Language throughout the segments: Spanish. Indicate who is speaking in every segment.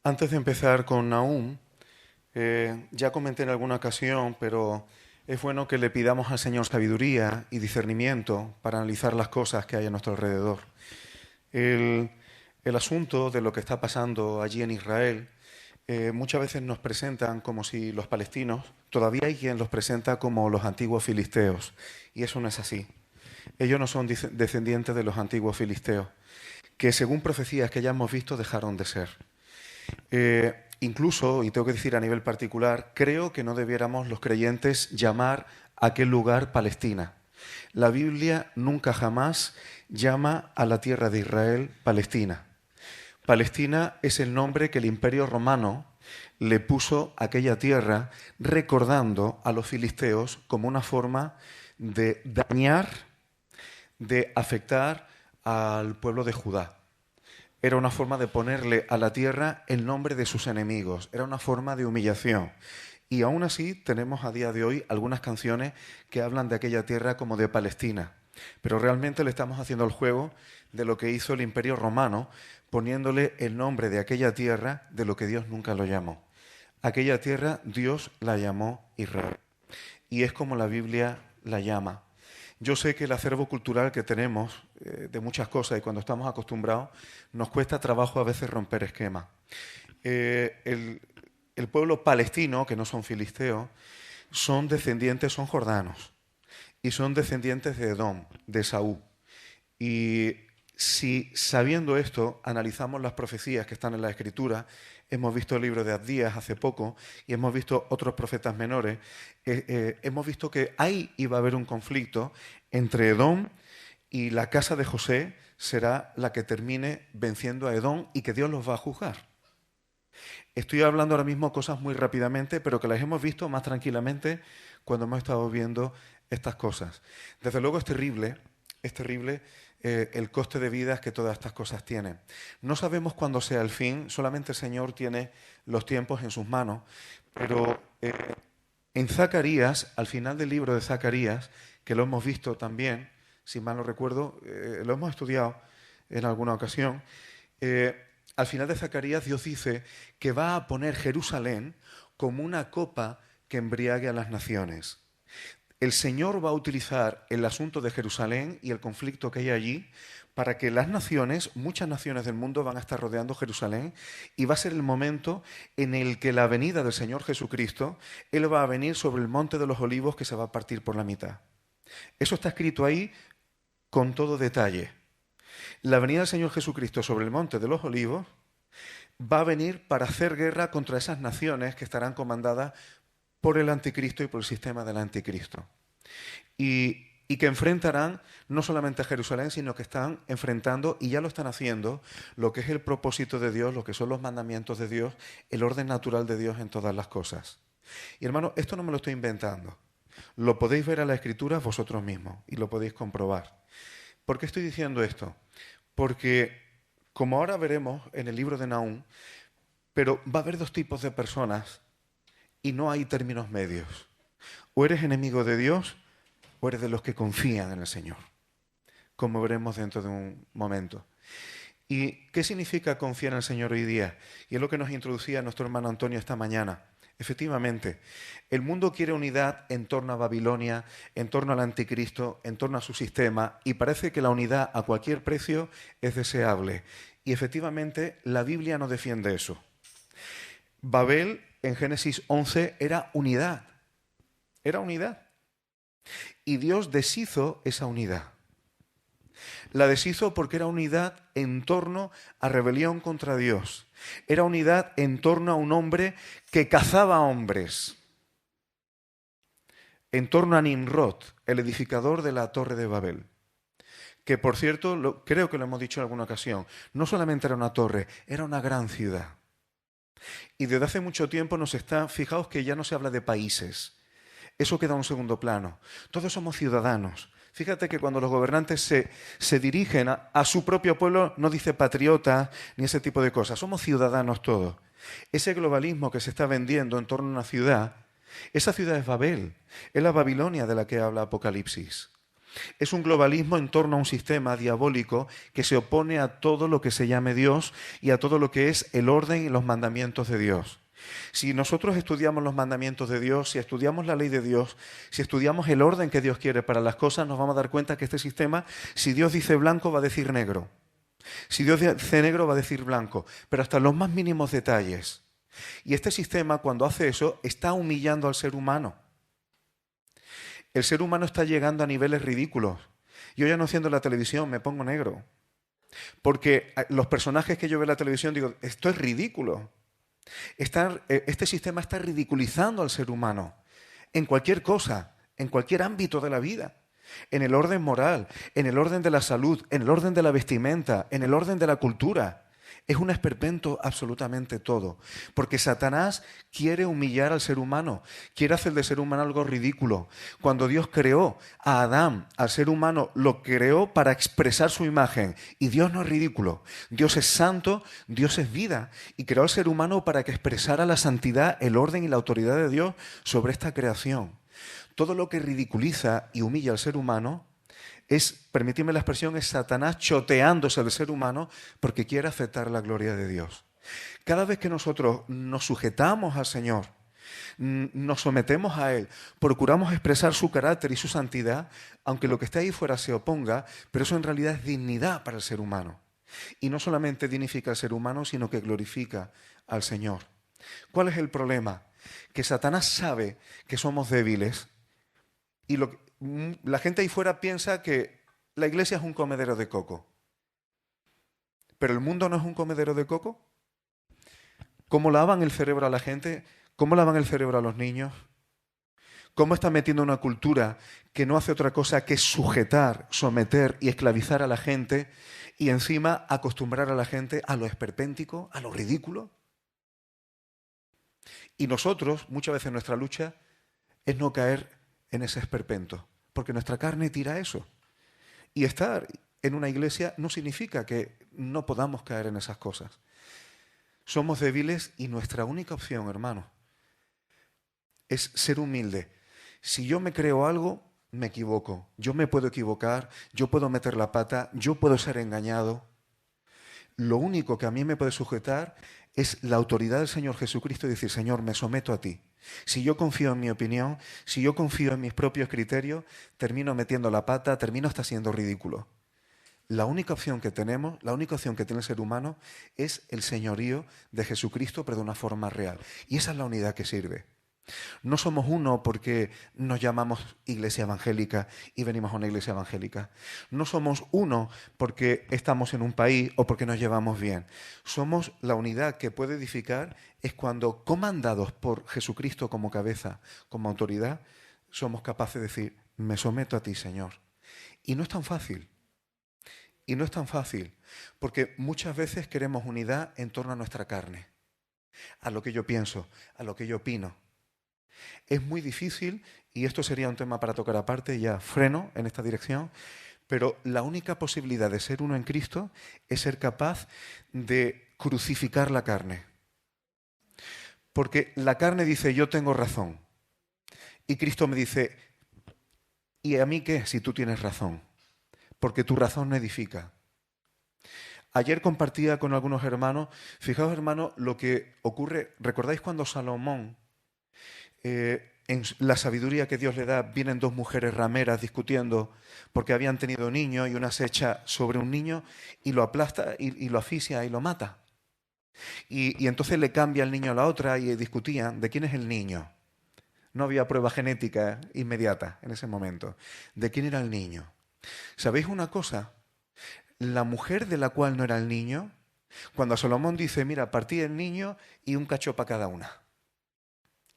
Speaker 1: Antes de empezar con Nahum, ya comenté en alguna ocasión, pero es bueno que le pidamos al Señor sabiduría y discernimiento para analizar las cosas que hay a nuestro alrededor. El, el asunto de lo que está pasando allí en Israel, muchas veces nos presentan como si los palestinos, todavía hay quien los presenta como los antiguos filisteos, y eso no es así. Ellos no son descendientes de los antiguos filisteos, que según profecías que ya hemos visto dejaron de ser. Incluso, y tengo que decir a nivel particular, creo que no debiéramos los creyentes llamar a aquel lugar Palestina. La Biblia nunca jamás llama a la tierra de Israel Palestina. Palestina es el nombre que el Imperio Romano le puso a aquella tierra, recordando a los filisteos como una forma de dañar, de afectar al pueblo de Judá. Era una forma de ponerle a la tierra el nombre de sus enemigos. Era una forma de humillación. Y aún así tenemos a día de hoy algunas canciones que hablan de aquella tierra como de Palestina. Pero realmente le estamos haciendo el juego de lo que hizo el Imperio Romano, poniéndole el nombre de aquella tierra de lo que Dios nunca lo llamó. Aquella tierra Dios la llamó Israel. Y es como la Biblia la llama. Yo sé que el acervo cultural que tenemos de muchas cosas y cuando estamos acostumbrados nos cuesta trabajo a veces romper esquemas. El pueblo palestino, que no son filisteos, son descendientes, son jordanos y son descendientes de Edom, de Esaú. Y si sabiendo esto analizamos las profecías que están en la Escritura, hemos visto el libro de Abdías hace poco y hemos visto otros profetas menores, hemos visto que ahí iba a haber un conflicto entre Edom y la casa de José será la que termine venciendo a Edom y que Dios los va a juzgar. Estoy hablando ahora mismo cosas muy rápidamente, pero que las hemos visto más tranquilamente cuando hemos estado viendo estas cosas. Desde luego es terrible el coste de vidas que todas estas cosas tienen. No sabemos cuándo sea el fin, solamente el Señor tiene los tiempos en sus manos, pero en Zacarías, al final del libro de Zacarías, que lo hemos visto también, si mal no recuerdo, lo hemos estudiado en alguna ocasión, al final de Zacarías Dios dice que va a poner Jerusalén como una copa que embriague a las naciones. El Señor va a utilizar el asunto de Jerusalén y el conflicto que hay allí para que las naciones, muchas naciones del mundo van a estar rodeando Jerusalén y va a ser el momento en el que la venida del Señor Jesucristo, Él va a venir sobre el monte de los olivos que se va a partir por la mitad. Eso está escrito ahí con todo detalle. La venida del Señor Jesucristo sobre el monte de los olivos va a venir para hacer guerra contra esas naciones que estarán comandadas por el anticristo y por el sistema del anticristo. Y que enfrentarán no solamente a Jerusalén, sino que están enfrentando, y ya lo están haciendo, lo que es el propósito de Dios, lo que son los mandamientos de Dios, el orden natural de Dios en todas las cosas. Y hermano, esto no me lo estoy inventando. Lo podéis ver a la Escritura vosotros mismos y lo podéis comprobar. ¿Por qué estoy diciendo esto? Porque, como ahora veremos en el libro de Nahum, pero va a haber dos tipos de personas y no hay términos medios. O eres enemigo de Dios o eres de los que confían en el Señor, como veremos dentro de un momento. ¿Y qué significa confiar en el Señor hoy día? Y es lo que nos introducía nuestro hermano Antonio esta mañana. Efectivamente, el mundo quiere unidad en torno a Babilonia, en torno al anticristo, en torno a su sistema, y parece que la unidad a cualquier precio es deseable. Y efectivamente, la Biblia no defiende eso. Babel, en Génesis 11, era unidad. Era unidad. Y Dios deshizo esa unidad. La deshizo porque era unidad en torno a rebelión contra Dios. Era unidad en torno a un hombre que cazaba hombres. En torno a Nimrod, el edificador de la Torre de Babel. Que por cierto, creo que lo hemos dicho en alguna ocasión, no solamente era una torre, era una gran ciudad. Y desde hace mucho tiempo fijaos que ya no se habla de países. Eso queda en un segundo plano. Todos somos ciudadanos. Fíjate que cuando los gobernantes se dirigen a su propio pueblo, no dice patriota ni ese tipo de cosas. Somos ciudadanos todos. Ese globalismo que se está vendiendo en torno a una ciudad, esa ciudad es Babel, es la Babilonia de la que habla Apocalipsis. Es un globalismo en torno a un sistema diabólico que se opone a todo lo que se llame Dios y a todo lo que es el orden y los mandamientos de Dios. Si nosotros estudiamos los mandamientos de Dios, si estudiamos la ley de Dios, si estudiamos el orden que Dios quiere para las cosas, nos vamos a dar cuenta que este sistema, si Dios dice blanco, va a decir negro. Si Dios dice negro, va a decir blanco, pero hasta los más mínimos detalles. Y este sistema, cuando hace eso, está humillando al ser humano. El ser humano está llegando a niveles ridículos. Yo ya no enciendo la televisión, me pongo negro. Porque los personajes que yo veo en la televisión digo, esto es ridículo. Este sistema está ridiculizando al ser humano en cualquier cosa, en cualquier ámbito de la vida. En el orden moral, en el orden de la salud, en el orden de la vestimenta, en el orden de la cultura. Es un esperpento absolutamente todo. Porque Satanás quiere humillar al ser humano, quiere hacer del ser humano algo ridículo. Cuando Dios creó a Adán, al ser humano, lo creó para expresar su imagen. Y Dios no es ridículo. Dios es santo, Dios es vida. Y creó al ser humano para que expresara la santidad, el orden y la autoridad de Dios sobre esta creación. Todo lo que ridiculiza y humilla al ser humano es, permitidme la expresión, es Satanás choteándose del ser humano porque quiere aceptar la gloria de Dios. Cada vez que nosotros nos sujetamos al Señor, nos sometemos a Él, procuramos expresar su carácter y su santidad, aunque lo que esté ahí fuera se oponga, pero eso en realidad es dignidad para el ser humano. Y no solamente dignifica al ser humano, sino que glorifica al Señor. ¿Cuál es el problema? Que Satanás sabe que somos débiles y la gente ahí fuera piensa que la iglesia es un comedero de coco. ¿Pero el mundo no es un comedero de coco? ¿Cómo lavan el cerebro a la gente? ¿Cómo lavan el cerebro a los niños? ¿Cómo está metiendo una cultura que no hace otra cosa que sujetar, someter y esclavizar a la gente y encima acostumbrar a la gente a lo esperpéntico, a lo ridículo? Y nosotros, muchas veces nuestra lucha es no caer en ese esperpento, porque nuestra carne tira eso. Y estar en una iglesia no significa que no podamos caer en esas cosas. Somos débiles y nuestra única opción, hermano, es ser humilde. Si yo me creo algo, me equivoco. Yo me puedo equivocar, yo puedo meter la pata, yo puedo ser engañado. Lo único que a mí me puede sujetar es la autoridad del Señor Jesucristo y decir, Señor, me someto a ti. Si yo confío en mi opinión, si yo confío en mis propios criterios, termino metiendo la pata, termino hasta siendo ridículo. La única opción que tenemos, la única opción que tiene el ser humano es el señorío de Jesucristo, pero de una forma real. Y esa es la unidad que sirve. No somos uno porque nos llamamos iglesia evangélica y venimos a una iglesia evangélica. No somos uno porque estamos en un país o porque nos llevamos bien. Somos la unidad que puede edificar es cuando, comandados por Jesucristo como cabeza, como autoridad, somos capaces de decir, me someto a ti, Señor. Y no es tan fácil. Y no es tan fácil, porque muchas veces queremos unidad en torno a nuestra carne, a lo que yo pienso, a lo que yo opino. Es muy difícil, y esto sería un tema para tocar aparte, ya freno en esta dirección, pero la única posibilidad de ser uno en Cristo es ser capaz de crucificar la carne. Porque la carne dice, yo tengo razón. Y Cristo me dice, ¿y a mí qué si tú tienes razón? Porque tu razón no edifica. Ayer compartía con algunos hermanos, fijaos hermanos, lo que ocurre, ¿recordáis cuando Salomón, en la sabiduría que Dios le da, vienen dos mujeres rameras discutiendo porque habían tenido niños y una se echa sobre un niño y lo aplasta y lo asfixia y lo mata? Y entonces le cambia el niño a la otra y discutían de quién es el niño. No había prueba genética inmediata en ese momento. ¿De quién era el niño? ¿Sabéis una cosa? La mujer de la cual no era el niño, cuando Salomón dice, mira, partí el niño y un cacho para cada una.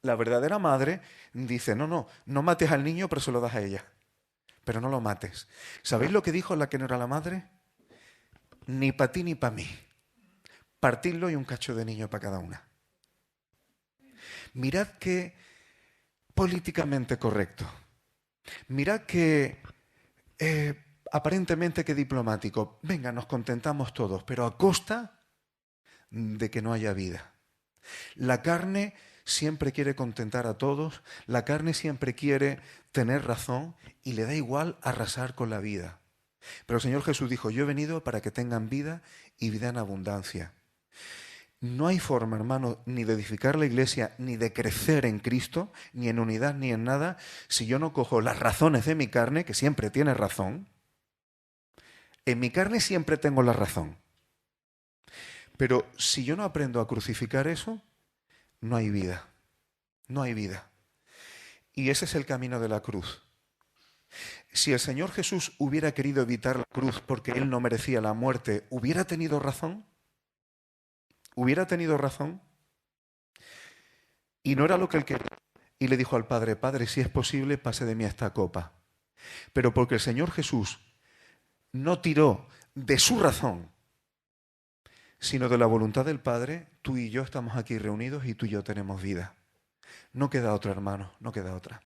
Speaker 1: La verdadera madre dice, no mates al niño, pero se lo das a ella. Pero no lo mates. ¿Sabéis lo que dijo la que no era la madre? Ni para ti ni para mí. Partidlo y un cacho de niño para cada una. Mirad qué políticamente correcto. Mirad qué aparentemente qué diplomático. Venga, nos contentamos todos, pero a costa de que no haya vida. La carne siempre quiere contentar a todos, la carne siempre quiere tener razón y le da igual arrasar con la vida. Pero el Señor Jesús dijo, yo he venido para que tengan vida y vida en abundancia. No hay forma, hermano, ni de edificar la iglesia, ni de crecer en Cristo, ni en unidad, ni en nada, si yo no cojo las razones de mi carne, que siempre tiene razón. En mi carne siempre tengo la razón. Pero si yo no aprendo a crucificar eso, no hay vida. No hay vida. Y ese es el camino de la cruz. Si el Señor Jesús hubiera querido evitar la cruz porque Él no merecía la muerte, ¿hubiera tenido razón? ¿Hubiera tenido razón? Y no era lo que Él quería. Y le dijo al Padre, Padre, si es posible, pase de mí esta copa. Pero porque el Señor Jesús no tiró de su razón, sino de la voluntad del Padre, tú y yo estamos aquí reunidos y tú y yo tenemos vida. No queda otra, hermano, no queda otra.